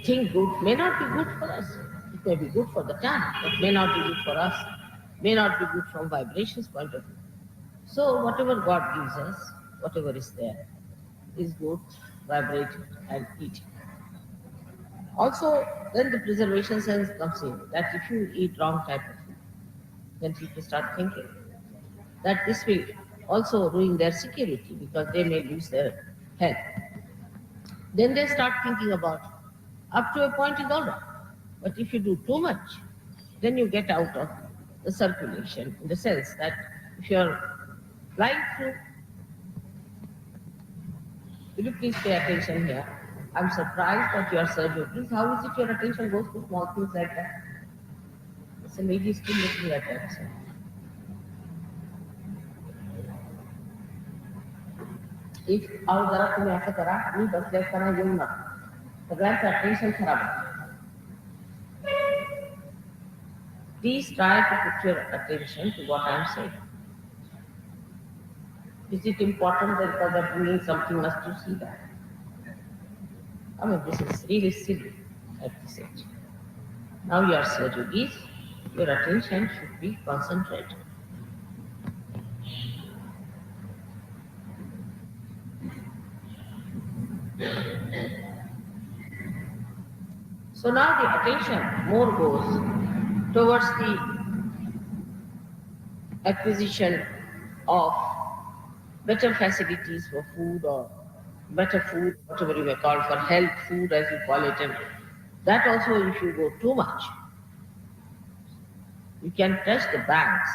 think good may not be good for us. It may be good for the time, but may not be good for us. May not be good from vibrations point of view. So whatever God gives us, whatever is there, is good, vibrate it and eat it. Also, then the preservation sense comes in, that if you eat wrong type of food, then people start thinking that this will also ruin their security because they may lose their health. Then they start thinking about, up to a point is all right, but if you do too much, then you get out of the circulation, in the sense that if you're flying through, will you please pay attention here? I'm surprised that you are surgery. Please, how is it your attention goes to small things like that? So lady is still looking at that. So. If और जरा तुम्ही असं करा, मी बसले असताना येऊ नका. सगळ्यांचं अटेन्शन खराब आहे. Please try to put your attention to what I am saying. Is it important that because of doing something must you see that? I mean, this is really silly at this age. Now your surgery is, your attention should be concentrated. So now the attention more goes towards the acquisition of better facilities for food, or better food, whatever you may call, for health food as you call it. And that also, if you go too much, you can touch the banks,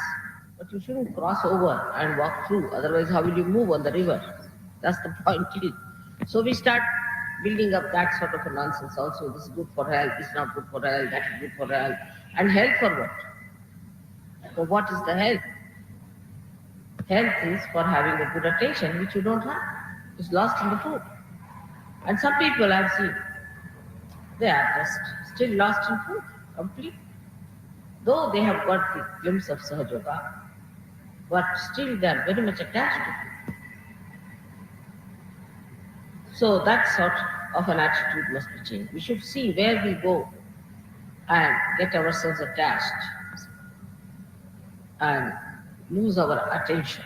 but you shouldn't cross over and walk through. Otherwise, how will you move on the river? That's the point. So we start building up that sort of a nonsense also. This is good for health, this is not good for health, that is good for health. And health for what? For what is the health? Health is for having a good attention, which you don't have. It's lost in the food. And some people I've seen, they are just still lost in food, completely. Though they have got the glimpse of Sahajya, but still they are very much attached to it. So that sort of an attitude must be changed. We should see where we go and get ourselves attached and lose our attention.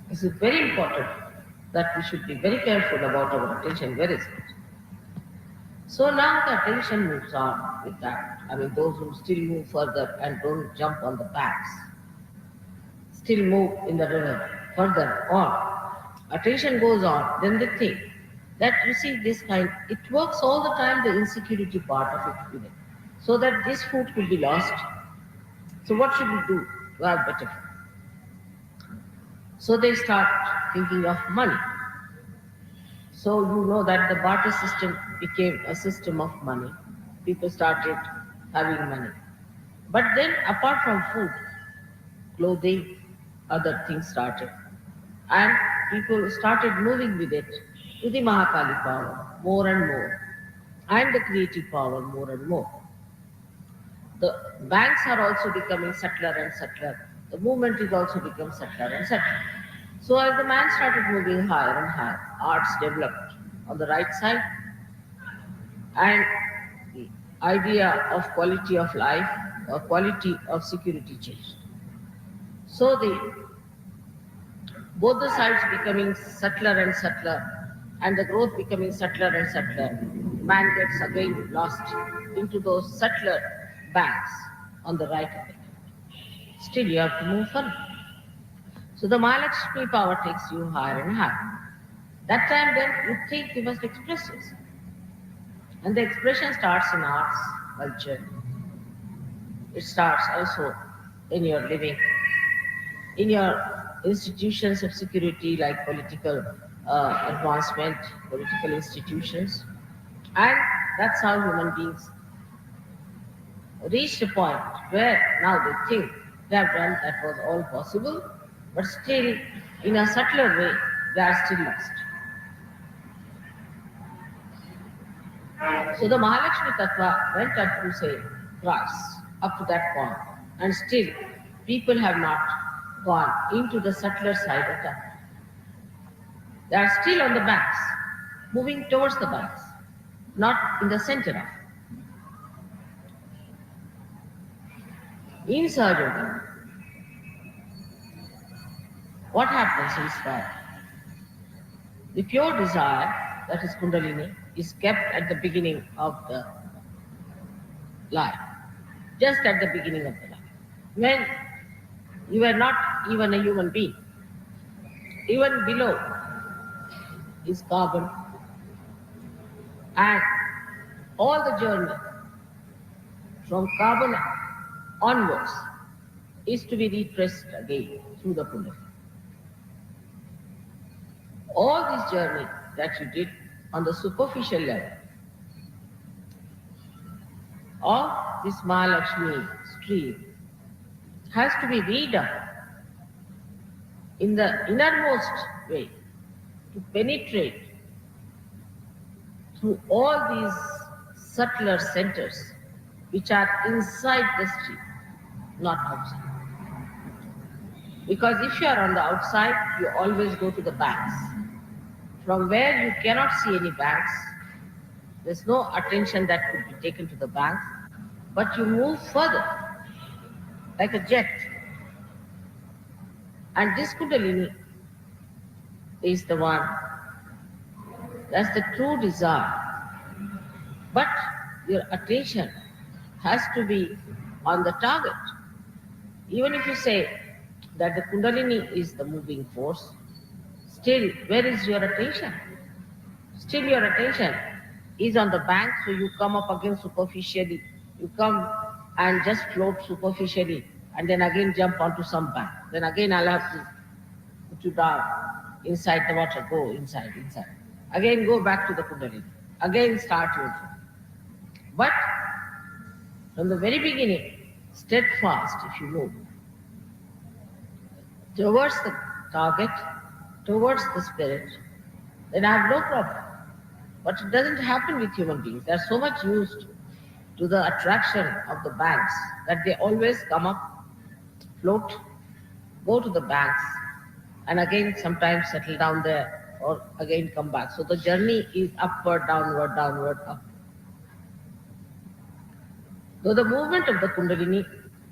This is very important that we should be very careful about our attention. Where is it? So now the attention moves on with that. I mean, those who still move further and don't jump on the banks, still move in the river further on. Attention goes on, then they think that you see this kind, it works all the time, the insecurity part of it, so that this food will be lost. So what should we do to have better food? So they start thinking of money. So you know that the barter system became a system of money. People started having money. But then apart from food, clothing, other things started. And people started moving with it to the Mahakali power more and more, and the creative power more and more. The banks are also becoming subtler and subtler. The movement is also becoming subtler and subtler. So as the man started moving higher and higher, arts developed on the right side, and the idea of quality of life or quality of security changed. So both the sides becoming subtler and subtler, and the growth becoming subtler and subtler, man gets again lost into those subtler banks on the right of it. Still, you have to move further. So the Mahalakshmi power takes you higher and higher. That time, then you think you must express yourself. And the expression starts in arts, culture. It starts also in your living, in your institutions of security like political advancement, political institutions. And that's how human beings reach a point where now they think they have done that was all possible, but still, in a subtler way, they are still lost. So the Mahalakshmi Tattva went up to say thrice, up to that point, and still people have not gone into the subtler side of that. They are still on the banks, moving towards the banks, not in the center of it. In Sahajya, what happens is that the pure desire, that is Kundalini, is kept at the beginning of the life, just at the beginning of the life. When you are not even a human being, even below is carbon, and all the journey from carbon onwards is to be retraced again through the Kundalini. All this journey that you did on the superficial level of this Mahalakshmi stream has to be redone in the innermost way to penetrate through all these subtler centers which are inside the stream, not outside. Because if you are on the outside, you always go to the banks. From where you cannot see any banks, there's no attention that could be taken to the banks, but you move further like a jet. And this Kundalini is the one, that's the true desire. But your attention has to be on the target. Even if you say that the Kundalini is the moving force, still, where is your attention? Still your attention is on the bank, so you come up again superficially. You come and just float superficially, and then again jump onto some bank. Then again I'll have to put you down inside the water, go inside. Again go back to the Kundalini. Again start your journey. But from the very beginning, steadfast if you move towards the target, towards the spirit, then I have no problem. But it doesn't happen with human beings. They are so much used to the attraction of the banks that they always come up, float, go to the banks, and again sometimes settle down there or again come back. So the journey is upward, downward, up. Though the movement of the Kundalini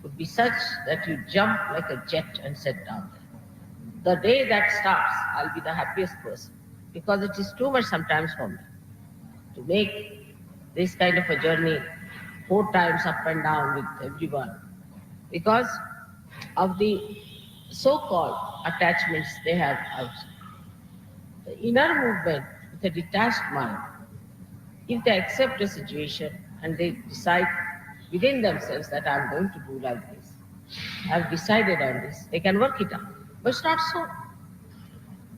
would be such that you jump like a jet and set down there. The day that starts, I'll be the happiest person, because it is too much sometimes for me to make this kind of a journey 4 times up and down with everyone, because of the so-called attachments they have outside. The inner movement with a detached mind, if they accept a situation and they decide within themselves that I'm going to do like this, I've decided on this, they can work it out. But it's not so.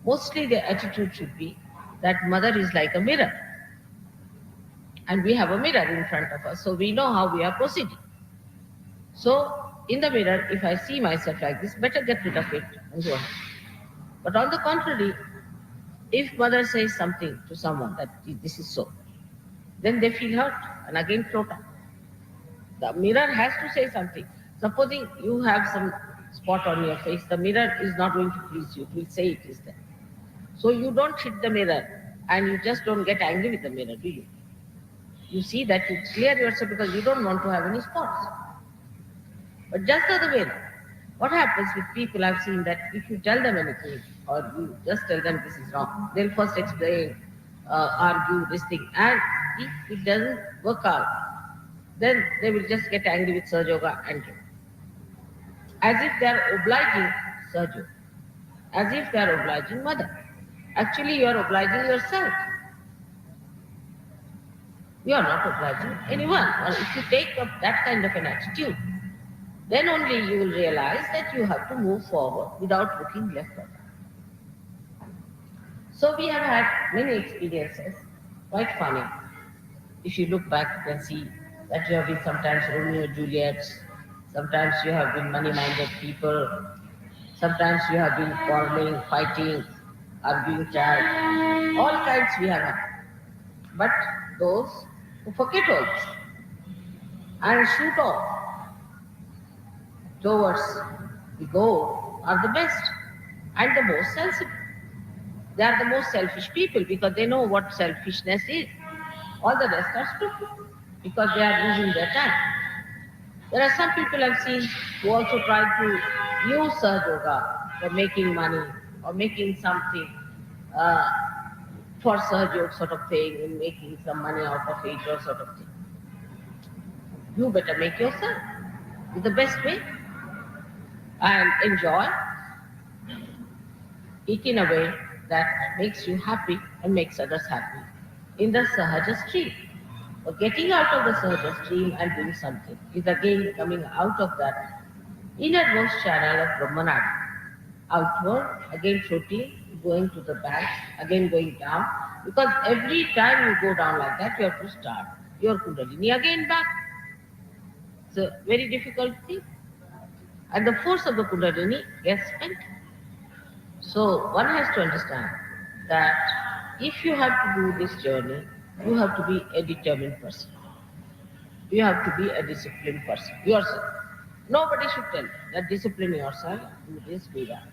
Mostly the attitude should be that mother is like a mirror. And we have a mirror in front of us, so we know how we are proceeding. So in the mirror, if I see myself like this, better get rid of it and go on. But on the contrary, if mother says something to someone that this is so, then they feel hurt and again float up. The mirror has to say something. Supposing you have some spot on your face, the mirror is not going to please you. It will say it is there. So you don't hit the mirror and you just don't get angry with the mirror, do you? You see that you clear yourself because you don't want to have any spots. But just the other way, What happens with people, I've seen that if you tell them anything or you just tell them this is wrong, they'll first explain, argue this thing. And if it doesn't work out, then they will just get angry with Sahaj Yoga and give. As if they are obliging Sahaj Yoga. As if they are obliging mother. Actually, you are obliging yourself. You are not obliging anyone. Or if you take up that kind of an attitude, then only you will realize that you have to move forward without looking left or right. So we have had many experiences, quite funny. If you look back, you can see that you have been sometimes Romeo and Juliets, sometimes you have been money-minded people, sometimes you have been quarreling, fighting, arguing, child, all kinds we have had. But those who forget all this and shoot off towards the goal are the best and the most sensible. They are the most selfish people because they know what selfishness is. All the rest are stupid because they are losing their time. There are some people I've seen who also try to use Sahaj Yoga for making money or making something for Sahaj Yoga sort of thing and making some money out of it or sort of thing. You better make yourself the best way and enjoy it in a way that makes you happy and makes others happy. In the Sahaja stream, or getting out of the Sahaja stream and doing something is again coming out of that innermost channel of Brahmanadi. Outward, again floating, going to the back, again going down. Because every time you go down like that, you have to start your Kundalini again back. It's a very difficult thing. And the force of the Kundalini gets spent. So one has to understand that if you have to do this journey, you have to be a determined person. You have to be a disciplined person yourself. Nobody should tell you that discipline yourself, do this, do that.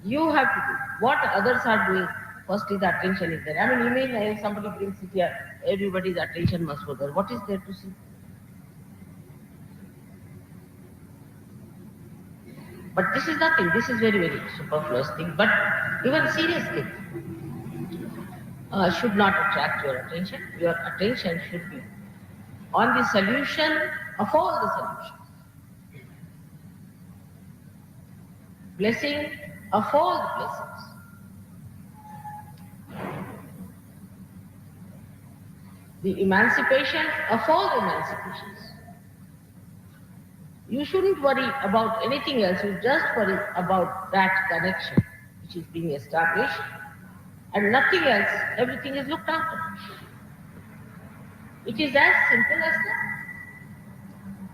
You have to do what others are doing. Firstly, the attention is there. I mean, you mean if somebody brings it here, everybody's attention must go there. What is there to see? But this is nothing. This is very, very superfluous thing. But even serious things should not attract your attention. Your attention should be on the solution of all the solutions. Blessing of all the blessings. The emancipation of all the emancipations. You shouldn't worry about anything else. You just worry about that connection which is being established and nothing else. Everything is looked after. It is as simple as that.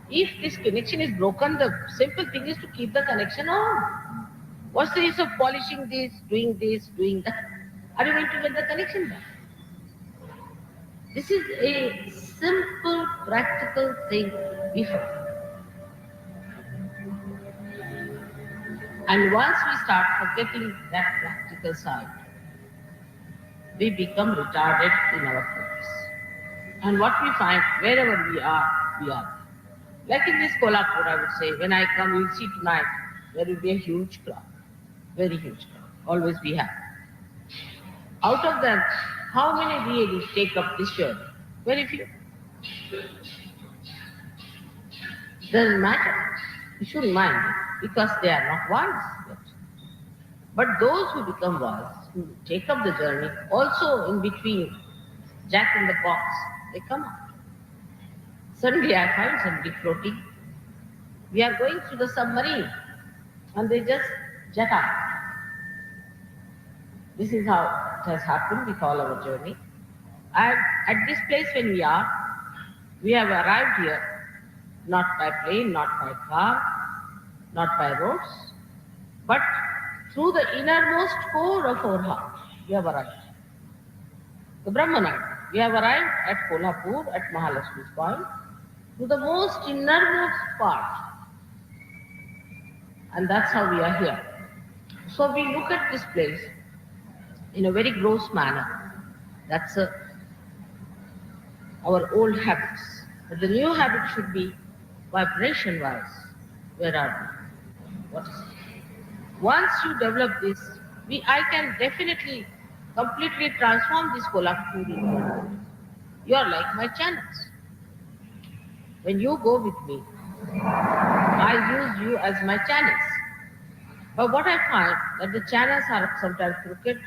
If this connection is broken, the simple thing is to keep the connection on. What's the use of polishing this, doing that? Are you going to get the connection back? This is a simple, practical thing before. And once we start forgetting that practical side, we become retarded in our progress. And what we find, wherever we are, we are. Like in this Kolhapur, I would say, when I come, you'll see tonight, there will be a huge crowd, very huge crowd, always we have. Out of them, how many really take up this journey? Very few. Doesn't matter. You shouldn't mind because they are not wise yet. But those who become wise, who take up the journey, also in between, Jack in the box, they come out. Suddenly I find somebody floating. We are going through the submarine and they just jet out. This is how it has happened with all our journey. And at this place when we have arrived here, not by plane, not by car, not by roads, but through the innermost core of our heart, we have arrived. The Brahmanite. We have arrived at Kolhapur, at Mahalakshmi's point, to the most innermost part. And that's how we are here. So we look at this place in a very gross manner. That's our old habits. But the new habit should be vibration-wise. Where are What is it? Once you develop this, I can definitely completely transform this Kolhapur into Anand. You are like my channels. When you go with me, I use you as my channels. But what I find that the channels are sometimes crooked,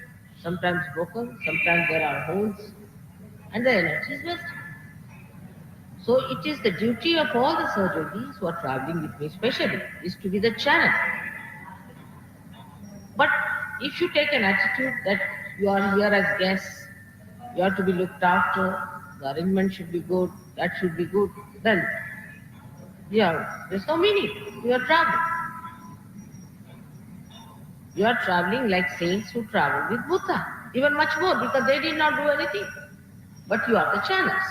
sometimes broken, sometimes there are holes, and the energy is wasted. So it is the duty of all the surgeons who are traveling with me, especially, is to be the channel. But if you take an attitude that you are here as guests, you are to be looked after, the arrangement should be good, that should be good, then yeah, there's no meaning. You are traveling. You are traveling like saints who traveled with Buddha, even much more because they did not do anything. But you are the channels.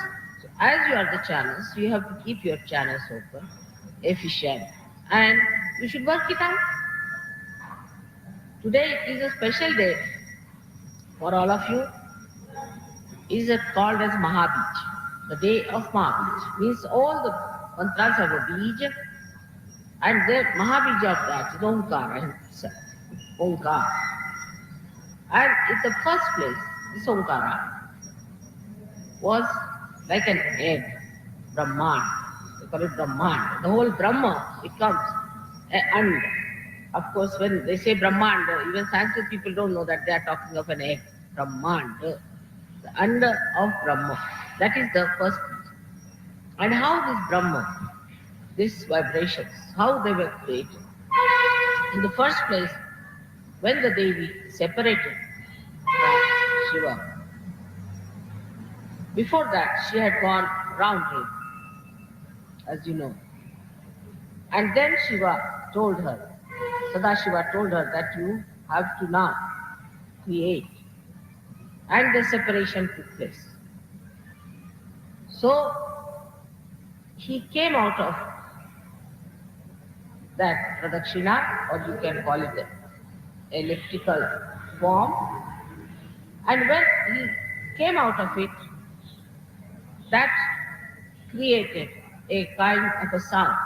So as you are the channels, you have to keep your channels open, efficient, and you should work it out. Today is a special day for all of you. Is it called as Mahabij? The day of Mahabij means all the mantras have a bij, and the Mahabij of that is Omkara himself. Omkara. And in the first place, this Omkara was like an egg, Brahman. They call it Brahman. The whole Brahma, it comes. And of course, when they say Brahman, even Sanskrit people don't know that they are talking of an egg. Brahman, the under of Brahma. That is the first piece. And how this Brahma, these vibrations, how they were created. In the first place, when the Devi separated from Shiva, before that she had gone round him, as you know. And then Shiva told her, Sadashiva told her that you have to now create. And the separation took place. So he came out of that Pradakshina, or you can call it the elliptical form. And when he came out of it, that created a kind of a sound.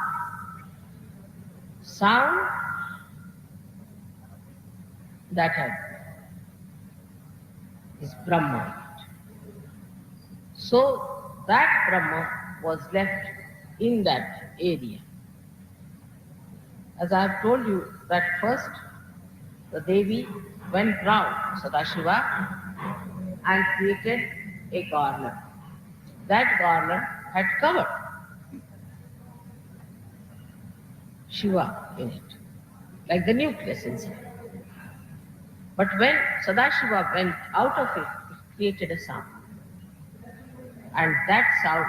Sound that had is Brahma. So that Brahma was left in that area. As I have told you that first the Devi went round Sadashiva and created a garland. That garland had covered Shiva in it, like the nucleus inside. But when Sadashiva went out of it, it created a sound. And that sound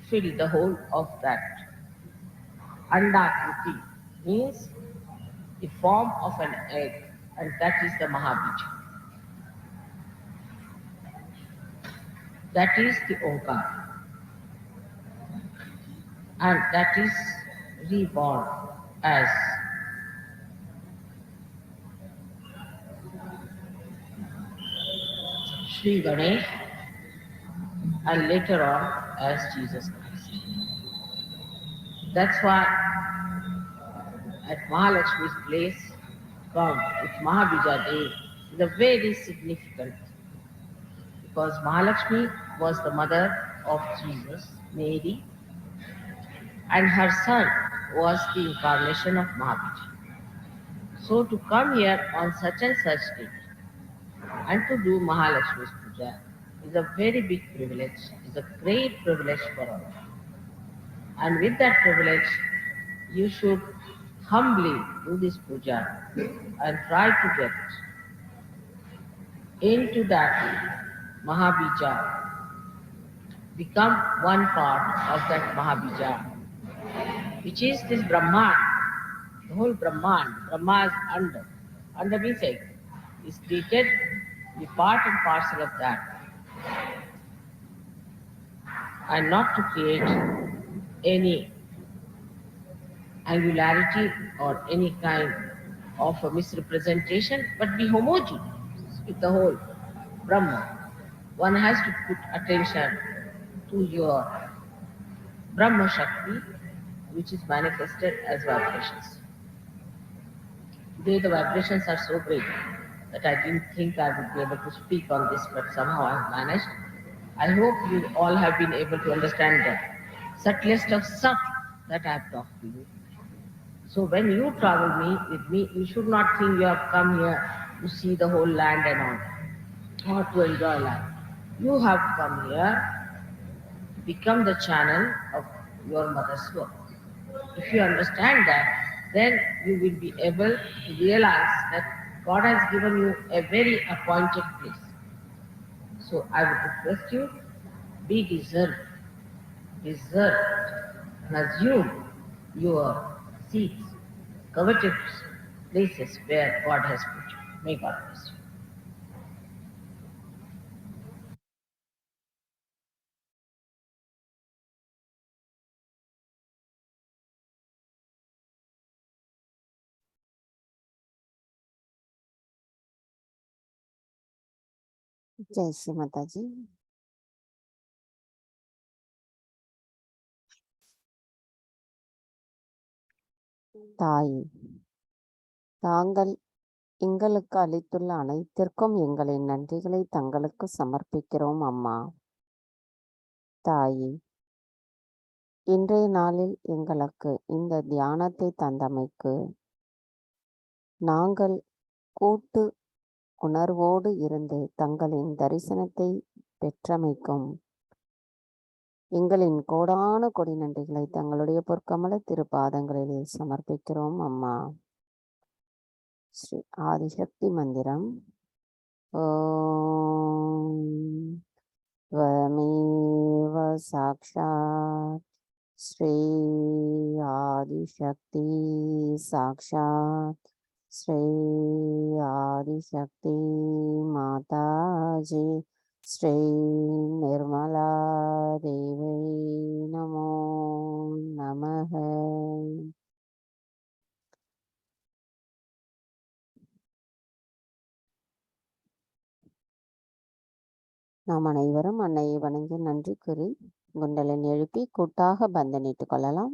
filled the whole of that. Andakriti means the form of an egg, and that is the Mahabija. That is the Omkar. And that is reborn as Sri Ganesh and later on as Jesus Christ. That's why at Mahalakshmi's place, come with Mahabija Day, is a very significant, because Mahalakshmi was the mother of Jesus, Mary, and her son was the incarnation of Mahabija. So to come here on such and such day and to do Mahalakshmi's puja is a very big privilege, is a great privilege for all. And with that privilege, you should humbly do this puja and try to get into that Mahabija, become one part of that Mahabija, which is this Brahman, the whole Brahman. Brahma is under. Under means egg. Is created, be part and parcel of that. And not to create any angularity or any kind of a misrepresentation, but be homogeneous with the whole Brahma. One has to put attention to your Brahma Shakti, which is manifested as vibrations. Today the vibrations are so great that I didn't think I would be able to speak on this, but somehow I've managed. I hope you all have been able to understand the subtlest of subtle that I have talked to you. So when you travel with me, you should not think you have come here to see the whole land and all, or to enjoy life. You have come here to become the channel of your mother's work. If you understand that, then you will be able to realize that God has given you a very appointed place. So I would request you, be deserve, and assume your seats, coveted places where God has put you. May God bless you. Jai Sri Mataji. தாய், தாங்கள் எங்களுக்கு அளித்துள்ள அனைத்திற்கும் எங்களின் நன்றிகளை தங்களுக்கு சமர்ப்பிக்கிறோம் அம்மா. தாயே, இன்றைய நாளில் எங்களுக்கு இந்த தியானத்தை தந்தமைக்கு நாங்கள் கூட்டு உணர்வோடு இருந்து தங்களின் தரிசனத்தை பெற்றமைக்கும் எங்களின் கோடான கொடி நன்றிகளை தங்களுடைய பொற்கமல திருப்பாதங்களிலே சமர்ப்பிக்கிறோம் அம்மா. ஸ்ரீ ஆதிசக்தி மந்திரம். ஓம் त्वमेव साक्षात् श्री आदिशक्ति साक्षात् श्री आदिशक्ति माताजी श्री निर्मला देवी नमो नमः. நாம் அனைவரும் அன்னையை வணங்கி நன்றி கூறி குண்டலின் எழுப்பி கூட்டாக பந்தனிட்டுக் கொள்ளலாம்.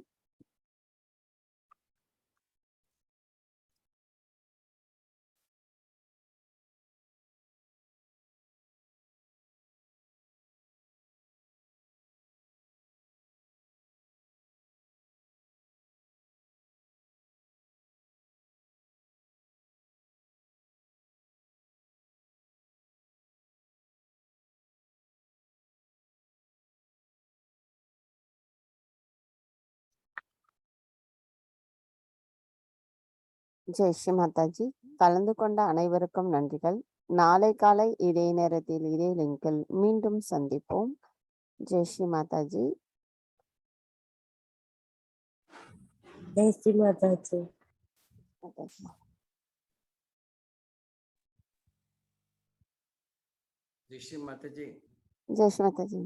ஜெய் ஸ்ரீ மாதாஜி. கலந்து கொண்ட அனைவருக்கும் நன்றிகள். நாளை காலை இதே நேரத்தில் இதே லிங்கில் மீண்டும் சந்திப்போம். ஜெய் ஸ்ரீ மாதாஜி. जय श्री माता जी. जय श्री माता जी. ஜெய் ஸ்ரீ மாதாஜி.